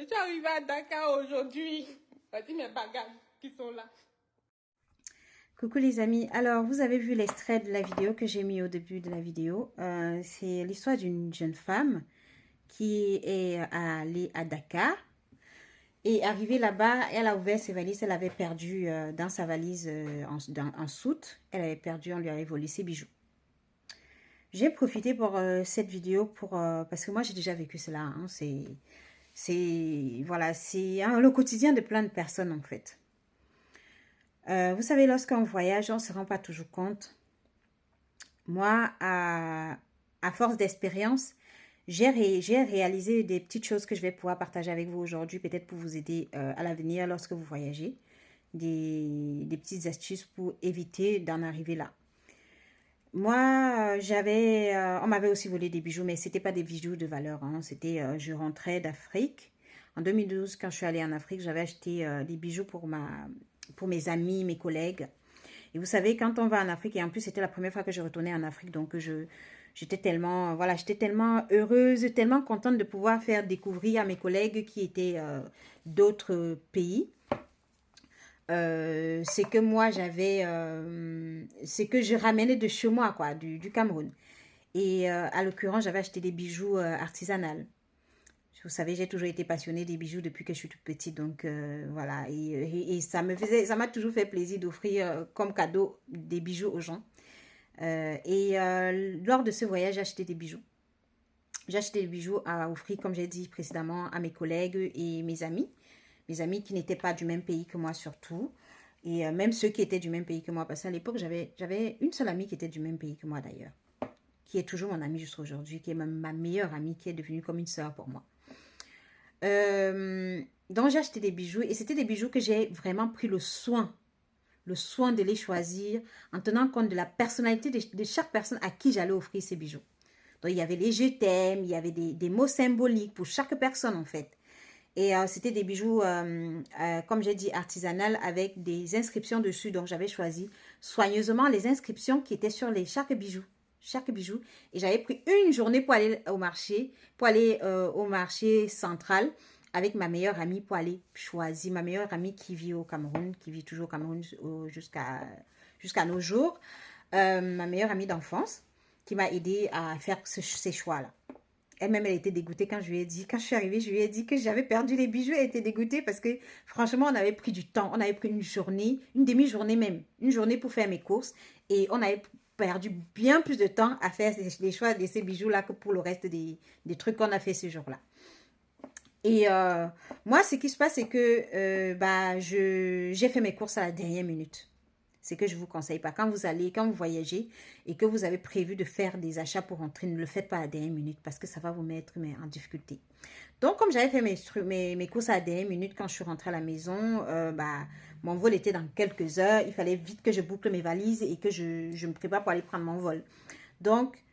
Je suis arrivée à Dakar aujourd'hui. Voici mes bagages qui sont là. Coucou les amis, alors vous avez vu l'extrait de la vidéo que j'ai mis au début de la vidéo. C'est l'histoire d'une jeune femme qui est allée à Dakar et arrivée là-bas, elle a ouvert ses valises, elle avait perdu dans sa valise en soute, elle avait perdu, on lui avait volé ses bijoux. J'ai profité pour cette vidéo parce que moi j'ai déjà vécu cela, hein, voilà, c'est le quotidien de plein de personnes en fait. Vous savez, lorsqu'on voyage, on ne se rend pas toujours compte. Moi, à force d'expérience, j'ai réalisé des petites choses que je vais pouvoir partager avec vous aujourd'hui, peut-être pour vous aider à l'avenir lorsque vous voyagez. Des petites astuces pour éviter d'en arriver là. Moi, on m'avait aussi volé des bijoux, mais ce n'était pas des bijoux de valeur. Hein. Je rentrais d'Afrique. En 2012, quand je suis allée en Afrique, j'avais acheté des bijoux pour mes amis, mes collègues. Et vous savez, quand on va en Afrique, et en plus, c'était la première fois que je retournais en Afrique, donc j'étais tellement heureuse, tellement contente de pouvoir faire découvrir à mes collègues qui étaient d'autres pays. C'est que moi, c'est que je ramenais de chez moi, quoi, du Cameroun. Et à l'occurrence, j'avais acheté des bijoux artisanaux. Vous savez, j'ai toujours été passionnée des bijoux depuis que je suis toute petite. Donc, voilà. Et ça m'a toujours fait plaisir d'offrir comme cadeau des bijoux aux gens. Lors de ce voyage, j'ai acheté des bijoux. J'ai acheté des bijoux à offrir, comme j'ai dit précédemment, à mes collègues et mes amis. Mes amis qui n'étaient pas du même pays que moi surtout. Et même ceux qui étaient du même pays que moi. Parce qu'à l'époque, j'avais une seule amie qui était du même pays que moi d'ailleurs. Qui est toujours mon amie jusqu'à aujourd'hui. Qui est même ma meilleure amie, qui est devenue comme une sœur pour moi. Donc j'ai acheté des bijoux et c'était des bijoux que j'ai vraiment pris le soin de les choisir en tenant compte de la personnalité de chaque personne à qui j'allais offrir ces bijoux. Donc il y avait les je t'aime, il y avait des mots symboliques pour chaque personne en fait. Et c'était des bijoux, comme j'ai dit, artisanales avec des inscriptions dessus. Donc j'avais choisi soigneusement les inscriptions qui étaient sur chaque bijou. Et j'avais pris une journée pour aller au marché, au marché central avec ma meilleure amie pour aller choisir. Ma meilleure amie qui vit au Cameroun, qui vit toujours au Cameroun jusqu'à nos jours. Ma meilleure amie d'enfance qui m'a aidé à faire ces choix-là. Elle-même, elle était dégoûtée quand quand je suis arrivée, je lui ai dit que j'avais perdu les bijoux. Elle était dégoûtée parce que franchement, on avait pris du temps. On avait pris une journée, une demi-journée même, une journée pour faire mes courses. Et on avait perdu bien plus de temps à faire les choix de ces bijoux-là que pour le reste des trucs qu'on a fait ce jour-là. Et moi, ce qui se passe, c'est que j'ai fait mes courses à la dernière minute. C'est que je ne vous conseille pas. Quand vous voyagez et que vous avez prévu de faire des achats pour rentrer, ne le faites pas à la dernière minute parce que ça va vous mettre en difficulté. Donc, comme j'avais fait mes courses à la dernière minute quand je suis rentrée à la maison, mon vol était dans quelques heures. Il fallait vite que je boucle mes valises et que je me prépare pour aller prendre mon vol. Donc,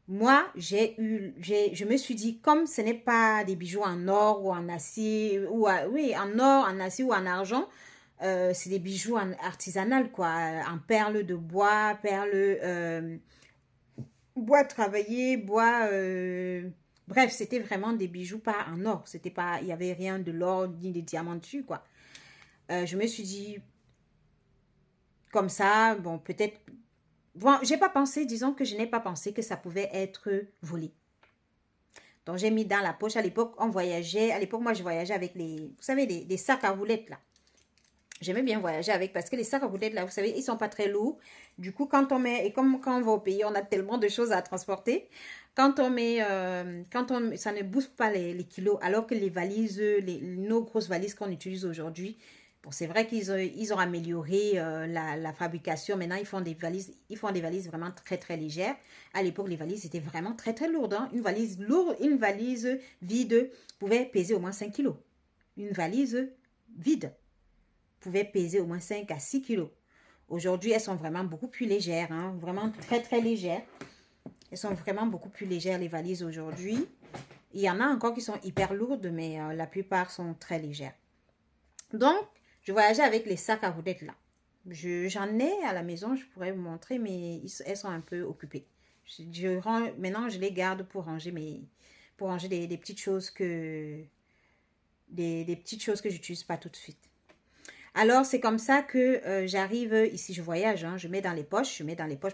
moi, je me suis dit, comme ce n'est pas des bijoux en or ou en acier, en or, en acier ou en argent, c'est des bijoux artisanaux, quoi, en perles de bois, bois travaillé, bref, c'était vraiment des bijoux pas en or. C'était pas, il n'y avait rien de l'or ni des diamants dessus, quoi. Je me suis dit, comme ça, bon, peut-être. Bon, disons que je n'ai pas pensé que ça pouvait être volé. Donc, j'ai mis dans la poche. À l'époque, moi, je voyageais avec vous savez, des sacs à roulettes, là. J'aimais bien voyager avec parce que les sacs à roulettes, là, vous savez, ils sont pas très lourds. Du coup, quand on va au pays, on a tellement de choses à transporter. Ça ne booste pas les kilos, alors que les valises, nos grosses valises qu'on utilise aujourd'hui, bon, c'est vrai ils ont amélioré la fabrication. Maintenant, ils font des valises vraiment très, très légères. À l'époque, les valises étaient vraiment très, très lourdes. Hein. Une valise vide pouvait peser au moins 5 kilos. Une valise vide pouvait peser au moins 5 à 6 kilos. Aujourd'hui, elles sont vraiment beaucoup plus légères, hein, vraiment très, très légères. Elles sont vraiment beaucoup plus légères, les valises aujourd'hui. Il y en a encore qui sont hyper lourdes, mais la plupart sont très légères. Donc, je voyageais avec les sacs à roulettes là. J'en ai à la maison, je pourrais vous montrer, mais elles sont un peu occupées. Maintenant, je les garde pour ranger des petites choses que des petites choses que j'utilise pas tout de suite. Alors, c'est comme ça que j'arrive ici, je voyage, hein, je mets dans les poches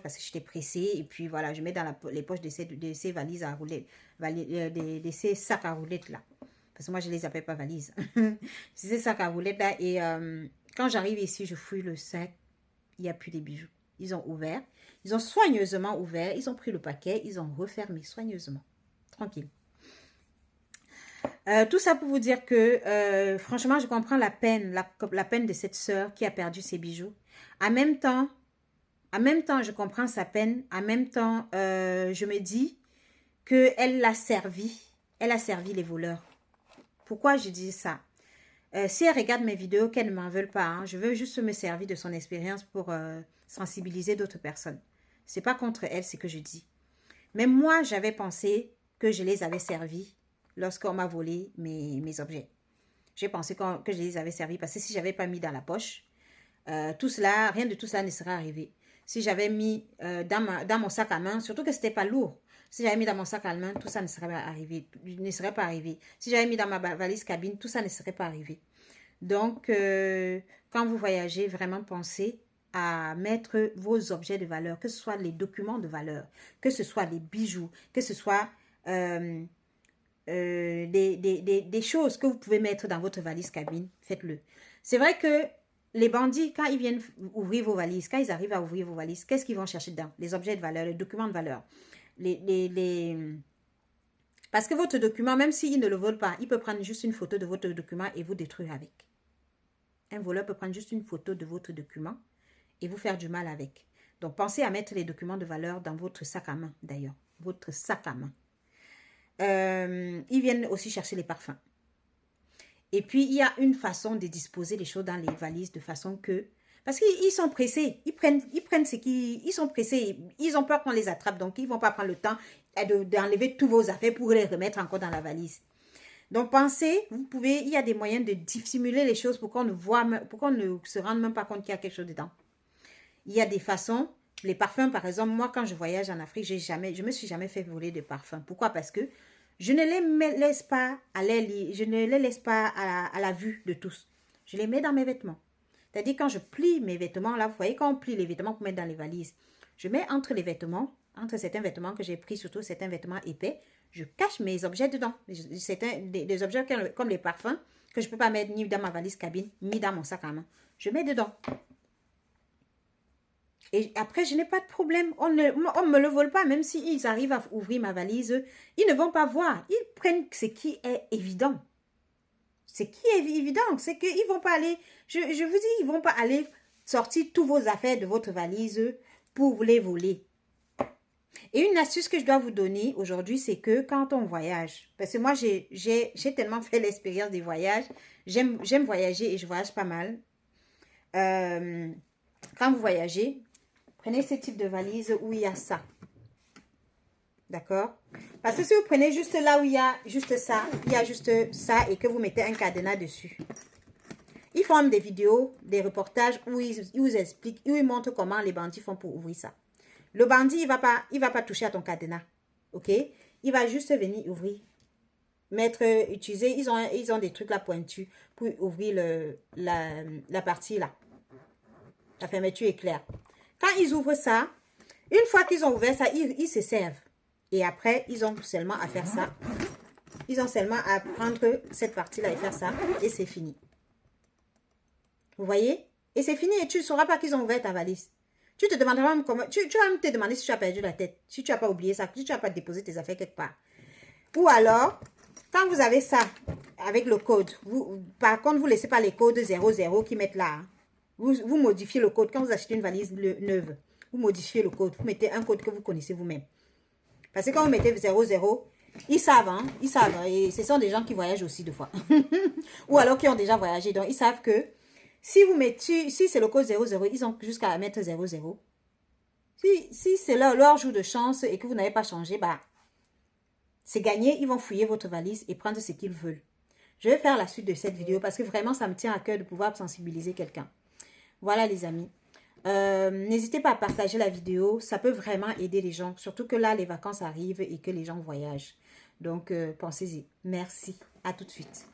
parce que j'étais pressée. Et puis voilà, je mets dans les poches de ces valises à roulettes, de ces sacs à roulettes là. Parce que moi, je ne les appelle pas valises. C'est ces sacs à roulettes là. Et quand j'arrive ici, je fouille le sac, il n'y a plus des bijoux. Ils ont ouvert, ils ont soigneusement ouvert, ils ont pris le paquet, ils ont refermé soigneusement. Tranquille. Tout ça pour vous dire que, franchement, je comprends la peine de cette sœur qui a perdu ses bijoux. En même temps, je comprends sa peine. En même temps, je me dis qu'elle l'a servi. Elle a servi les voleurs. Pourquoi je dis ça? Si elle regarde mes vidéos, qu'elle ne m'en veulent pas. Hein, je veux juste me servir de son expérience pour sensibiliser d'autres personnes. C'est pas contre elle, c'est que je dis. Mais moi, j'avais pensé que je les avais servis lorsqu'on m'a volé mes objets. J'ai pensé que je les avais servis parce que si je n'avais pas mis dans la poche, tout cela, rien de tout cela ne serait arrivé. Si j'avais mis dans mon sac à main, surtout que ce n'était pas lourd, si j'avais mis dans mon sac à main, tout ça ne serait pas arrivé. Si j'avais mis dans ma valise cabine, tout ça ne serait pas arrivé. Donc, quand vous voyagez, vraiment pensez à mettre vos objets de valeur, que ce soit les documents de valeur, que ce soit les bijoux, que ce soit des choses que vous pouvez mettre dans votre valise cabine, faites-le. C'est vrai que les bandits, quand ils viennent ouvrir vos valises, quand ils arrivent à ouvrir vos valises, qu'est-ce qu'ils vont chercher dedans? Les objets de valeur, les documents de valeur. Parce que votre document, même s'il ne le vole pas, il peut prendre juste une photo de votre document et vous détruire avec. Un voleur peut prendre juste une photo de votre document et vous faire du mal avec. Donc, pensez à mettre les documents de valeur dans votre sac à main, d'ailleurs. Votre sac à main. Ils viennent aussi chercher les parfums. Et puis, il y a une façon de disposer les choses dans les valises de façon que... Parce qu'ils sont pressés. Ils prennent ce qu'ils... Ils sont pressés. Ils ont peur qu'on les attrape. Donc, ils ne vont pas prendre le temps d'enlever tous vos affaires pour les remettre encore dans la valise. Donc, pensez, vous pouvez... Il y a des moyens de dissimuler les choses pour qu'on ne voit... Pour qu'on ne se rende même pas compte qu'il y a quelque chose dedans. Il y a des façons... Les parfums, par exemple, moi, quand je voyage en Afrique, je me suis jamais fait voler de parfums. Pourquoi? Parce que je ne les laisse pas à la vue de tous. Je les mets dans mes vêtements. C'est-à-dire, quand je plie mes vêtements, là, vous voyez, quand on plie les vêtements pour mettre dans les valises, je mets entre les vêtements, entre certains vêtements que j'ai pris, surtout certains vêtements épais, je cache mes objets dedans. Des objets comme les parfums, que je ne peux pas mettre ni dans ma valise cabine, ni dans mon sac à main. Je mets dedans. Et après, je n'ai pas de problème. On ne me le vole pas. Même s'ils arrivent à ouvrir ma valise, ils ne vont pas voir. Ils prennent ce qui est évident. Ce qui est évident, c'est qu'ils ne vont pas aller... Je vous dis, ils ne vont pas aller sortir tous vos affaires de votre valise pour vous les voler. Et une astuce que je dois vous donner aujourd'hui, c'est que quand on voyage, parce que moi, j'ai tellement fait l'expérience des voyages, j'aime voyager et je voyage pas mal. Quand vous voyagez, prenez ce type de valise où il y a ça. D'accord? Parce que si vous prenez juste là où il y a juste ça, et que vous mettez un cadenas dessus. Ils font des vidéos, des reportages où ils expliquent, où ils montrent comment les bandits font pour ouvrir ça. Le bandit, il va pas toucher à ton cadenas. OK? Il va juste venir ouvrir. Utiliser, ils ont des trucs là pointus pour ouvrir la partie là. La fermeture est claire. Quand ils ouvrent ça, une fois qu'ils ont ouvert ça, ils se servent. Et après, ils ont seulement à faire ça. Ils ont seulement à prendre cette partie-là et faire ça. Et c'est fini. Vous voyez? Et c'est fini et tu ne sauras pas qu'ils ont ouvert ta valise. Tu te demanderas même comment... Tu vas même te demander si tu as perdu la tête. Si tu n'as pas oublié ça. Si tu n'as pas déposé tes affaires quelque part. Ou alors, quand vous avez ça avec le code, par contre, vous ne laissez pas les codes 00 qui mettent là. Hein. Vous modifiez le code. Quand vous achetez une valise neuve, vous modifiez le code. Vous mettez un code que vous connaissez vous-même. Parce que quand vous mettez 00, ils savent, hein, ils savent. Et ce sont des gens qui voyagent aussi deux fois. Ou alors qui ont déjà voyagé. Donc, ils savent que si c'est le code 00, ils ont jusqu'à mettre 00. Si c'est leur jour de chance et que vous n'avez pas changé, bah, c'est gagné. Ils vont fouiller votre valise et prendre ce qu'ils veulent. Je vais faire la suite de cette vidéo parce que vraiment, ça me tient à cœur de pouvoir sensibiliser quelqu'un. Voilà les amis. N'hésitez pas à partager la vidéo. Ça peut vraiment aider les gens. Surtout que là, les vacances arrivent et que les gens voyagent. Donc, pensez-y. Merci. À tout de suite.